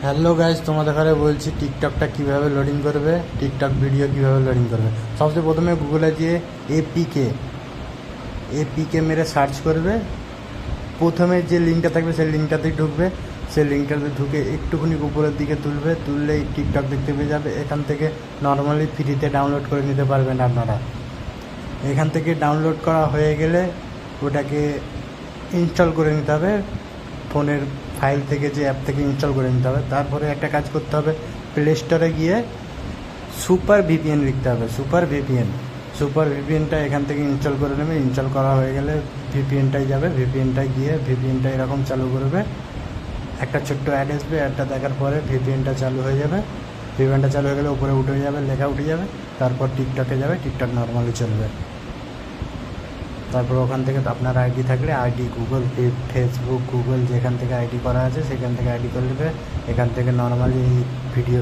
Hello guys, তোমাদের ঘরে বলছি টিকটকটা কীভাবে লোডিং করবে, টিকটক ভিডিও কীভাবে লোডিং করবে। সবচেয়ে প্রথমে গুগলে গিয়ে এপিকে মেরে সার্চ করবে। প্রথমে যে লিঙ্কটা থাকবে সেই লিঙ্কটাতেই ঢুকবে। সেই লিঙ্কটাতে ঢুকে একটুখানি উপরের দিকে তুললেই টিকটক দেখতে পেয়ে যাবে। এখান থেকে নর্মালি ফ্রিতে ডাউনলোড করে নিতে পারবেন আপনারা। এখান থেকে ডাউনলোড করা হয়ে গেলে ওটাকে ইনস্টল করে নিতে হবে। ফোনের ফাইল থেকে, যে অ্যাপ থেকে ইনস্টল করে নিতে হবে। তারপরে একটা কাজ করতে হবে, প্লে স্টোরে গিয়ে সুপার ভিপিএন লিখতে হবে। সুপার ভিপিএনটা এখান থেকে ইনস্টল করে নেবে। ইনস্টল করা হয়ে গেলে ভিপিএনটাই যাবে। ভিপিএনটাই গিয়ে ভিপিএনটা এরকম চালু করবে। একটা ছোট্ট অ্যাড আসবে। অ্যাডটা দেখার পরে ভিপিএনটা চালু হয়ে যাবে। ভিপিএনটা চালু হয়ে গেলে উপরে উঠে যাবে, লেখা উঠে যাবে। তারপর টিকটকে যাবে, টিকটক নর্মালি চলবে। তারপর ওখান থেকে আপনার আইডি থাকলে আইডি, গুগল, ফেসবুক, যেখান থেকে আইডি করা আছে সেখান থেকে আইডি করে নেবে। এখান থেকে নর্মালি ভিডিও